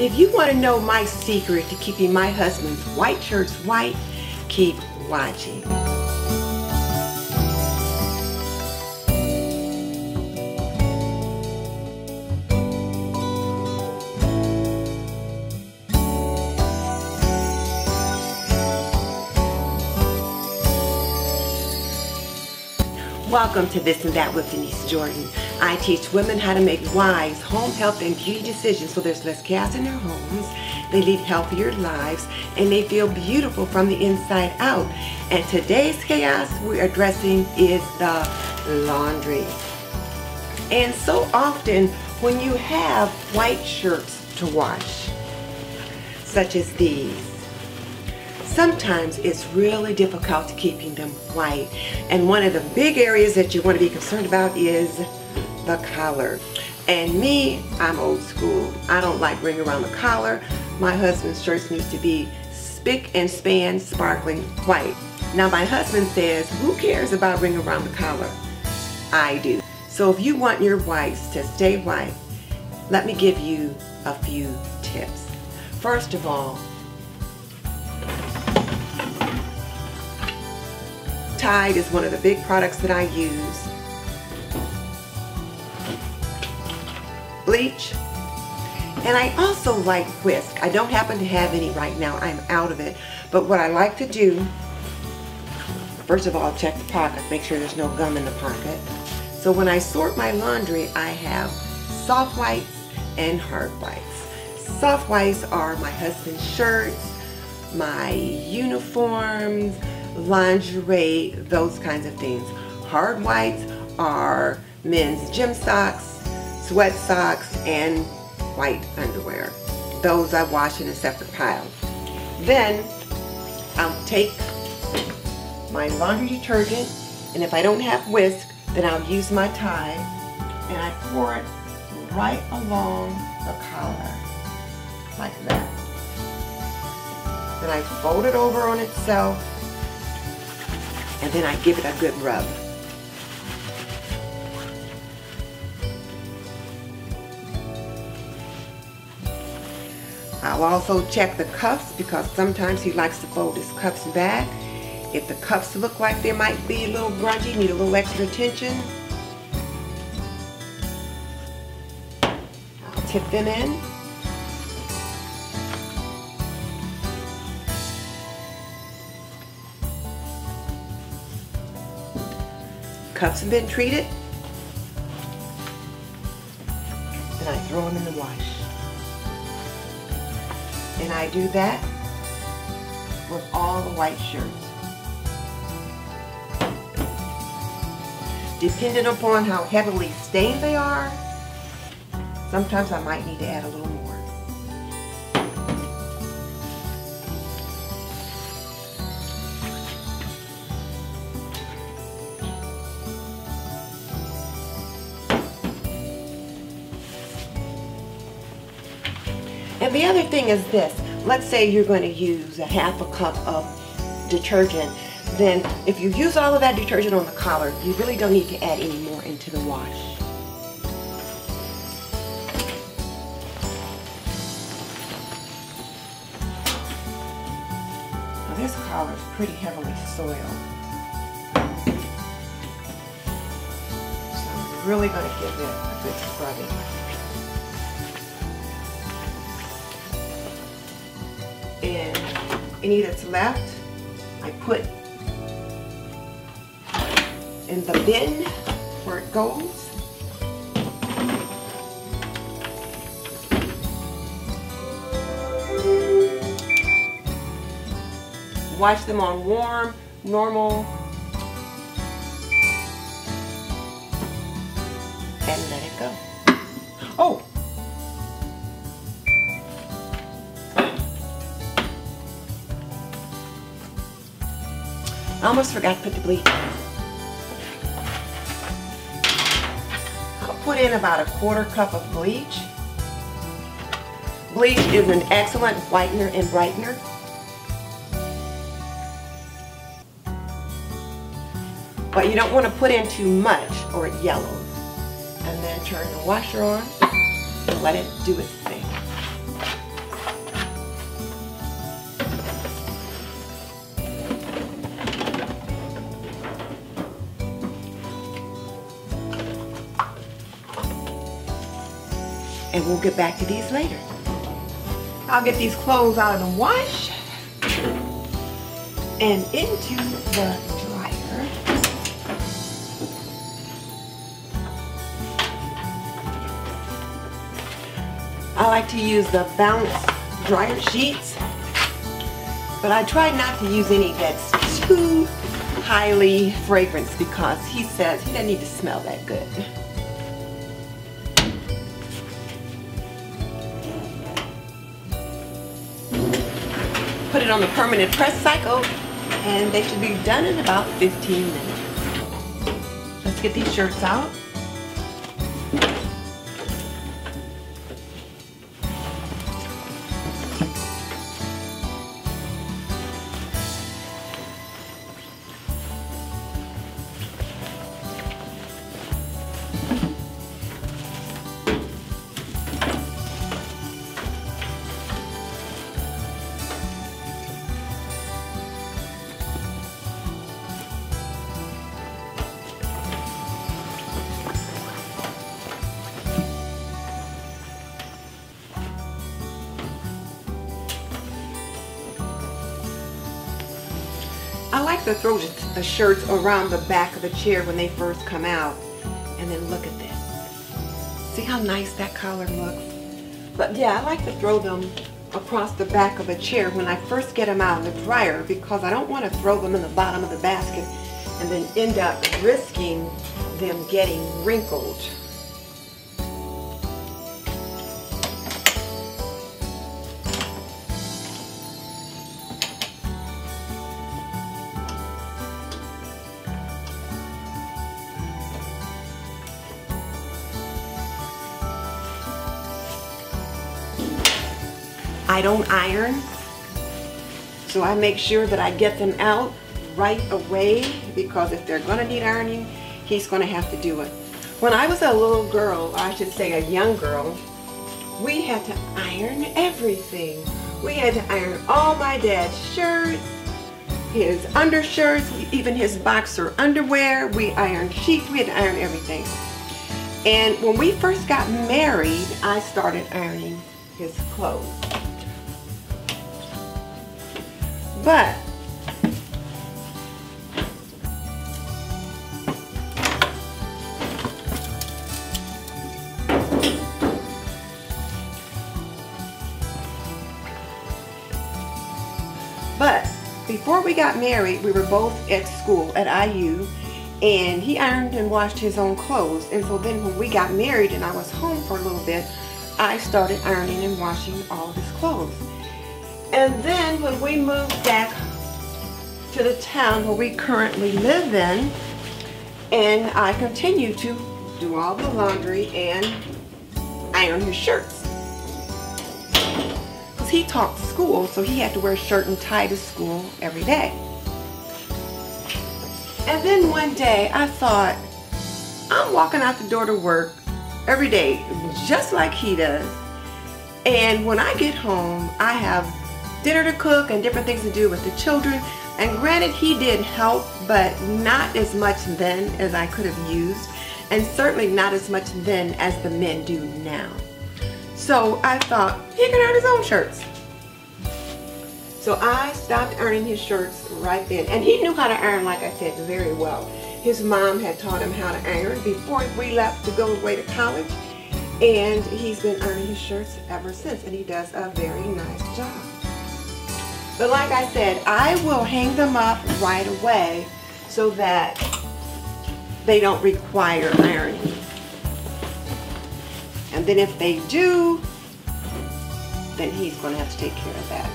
If you want to know my secret to keeping my husband's white shirts white, keep watching. Welcome to This and That with Denise Jordan. I teach women how to make wise home health and beauty decisions so there's less chaos in their homes, they lead healthier lives, and they feel beautiful from the inside out. And today's chaos we're addressing is the laundry. And so often when you have white shirts to wash, such as these, sometimes it's really difficult to keeping them white. And one of the big areas that you want to be concerned about is the collar. And me, I'm old school. I don't like ring around the collar. My husband's shirts need to be spick and span sparkling white. Now my husband says, who cares about ring around the collar? I do. So if you want your whites to stay white, let me give you a few tips. First of all, Tide is one of the big products that I use. Bleach. And I also like whisk. I don't happen to have any right now. I'm out of it. But what I like to do, first of all, check the pocket. Make sure there's no gum in the pocket. So when I sort my laundry, I have soft whites and hard whites. Soft whites are my husband's shirts, my uniforms, lingerie, those kinds of things. Hard whites are men's gym socks, sweat socks, and white underwear. Those I wash in a separate pile. Then I'll take my laundry detergent, and if I don't have whisk, then I'll use my Tide, and I pour it right along the collar, like that. Then I fold it over on itself, and then I give it a good rub. I'll also check the cuffs because sometimes he likes to fold his cuffs back. If the cuffs look like they might be a little grungy, need a little extra attention, I'll tip them in. Cuffs have been treated, and I throw them in the wash. And I do that with all the white shirts. Depending upon how heavily stained they are, sometimes I might need to add a little more. And the other thing is this. Let's say you're going to use a half a cup of detergent. Then if you use all of that detergent on the collar, you really don't need to add any more into the wash. Now this collar is pretty heavily soiled. So I'm really going to give it a good scrubbing. And any that's left, I put in the bin where it goes. Wash them on warm, normal, and let it go. Oh! I almost forgot to put the bleach in. I'll put in about a quarter cup of bleach. Bleach is an excellent whitener and brightener. But you don't want to put in too much or it yellows. And then turn the washer on and let it do its thing. and we'll get back to these later. I'll get these clothes out of the wash and into the dryer. I like to use the Bounce dryer sheets, but I try not to use any that's too highly fragranced because he says he doesn't need to smell that good. Put it on the permanent press cycle and they should be done in about 15 minutes. Let's get these shirts out. I like to throw the shirts around the back of the chair when they first come out. And then look at this. See how nice that collar looks? But yeah, I like to throw them across the back of a chair when I first get them out of the dryer because I don't want to throw them in the bottom of the basket and then end up risking them getting wrinkled. I don't iron, so I make sure that I get them out right away because if they're going to need ironing, he's going to have to do it. When I was a little girl, I should say a young girl, we had to iron everything. We had to iron all my dad's shirts, his undershirts, even his boxer underwear. We ironed sheets, we had to iron everything. And when we first got married, I started ironing his clothes. But before we got married, we were both at school at IU, and he ironed and washed his own clothes. And so then when we got married and I was home for a little bit, I started ironing and washing all of his clothes. And then when we moved back to the town where we currently live in, and I continued to do all the laundry and iron his shirts. Because he taught school, so he had to wear a shirt and tie to school every day. And then one day I thought, I'm walking out the door to work every day, just like he does. And when I get home, I have dinner to cook and different things to do with the children. And granted, he did help, but not as much then as I could have used, and certainly not as much then as the men do now. So I thought, he can iron his own shirts. So I stopped ironing his shirts right then. And he knew how to iron, like I said, very well. His mom had taught him how to iron before we left to go away to college. And he's been ironing his shirts ever since, and he does a very nice job. But like I said, I will hang them up right away so that they don't require ironing. And then if they do, then he's going to have to take care of that.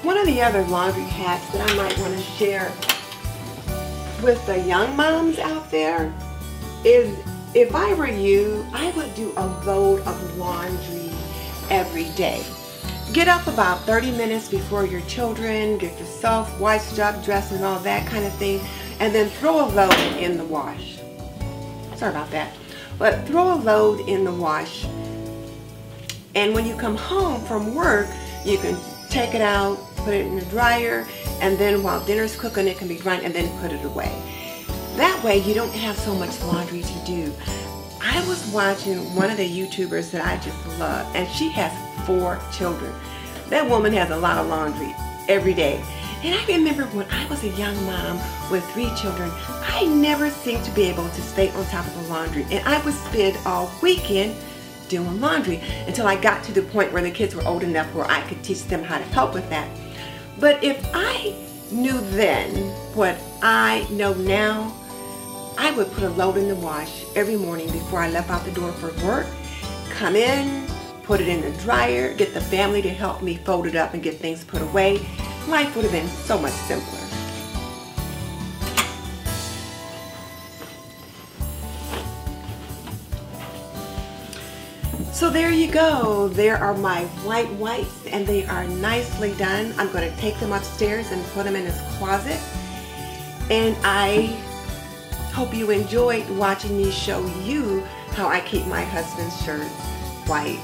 One of the other laundry hacks that I might want to share with the young moms out there is, if I were you, I would do a load of laundry every day. Get up about 30 minutes before your children, get yourself washed up, dressed, and all that kind of thing, and then throw a load in the wash. Sorry about that. But throw a load in the wash, and when you come home from work, you can take it out, put it in the dryer, and then while dinner's cooking it can be drying, and then put it away. That way you don't have so much laundry to do. I was watching one of the YouTubers that I just love, and she has 4 children. That woman has a lot of laundry every day. And I remember when I was a young mom with 3 children, I never seemed to be able to stay on top of the laundry. And I would spend all weekend doing laundry until I got to the point where the kids were old enough where I could teach them how to help with that. But if I knew then what I know now, I would put a load in the wash every morning before I left out the door for work, come in, put it in the dryer, get the family to help me fold it up and get things put away. Life would have been so much simpler. So there you go. There are my white whites, and they are nicely done. I'm going to take them upstairs and put them in this closet. And I hope you enjoyed watching me show you how I keep my husband's shirts white.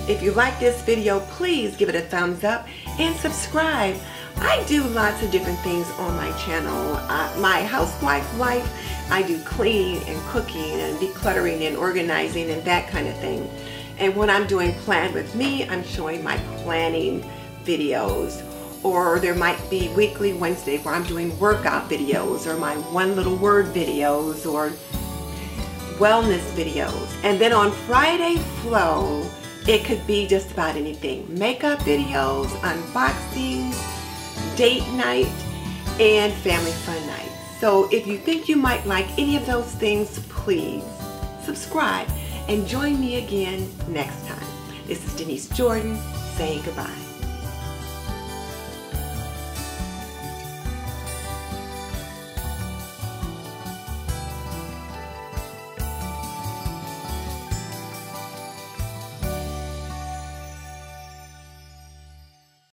If you like this video, please give it a thumbs up and subscribe. I do lots of different things on my channel. My housewife life, I do cleaning and cooking and decluttering and organizing and that kind of thing. And when I'm doing Plan With Me, I'm showing my planning videos. Or there might be weekly Wednesday where I'm doing workout videos, or my one little word videos, or wellness videos. And then on Friday Flow, it could be just about anything. Makeup videos, unboxings, date night, and family fun night. So if you think you might like any of those things, please subscribe and join me again next time. This is Denise Jordan saying goodbye.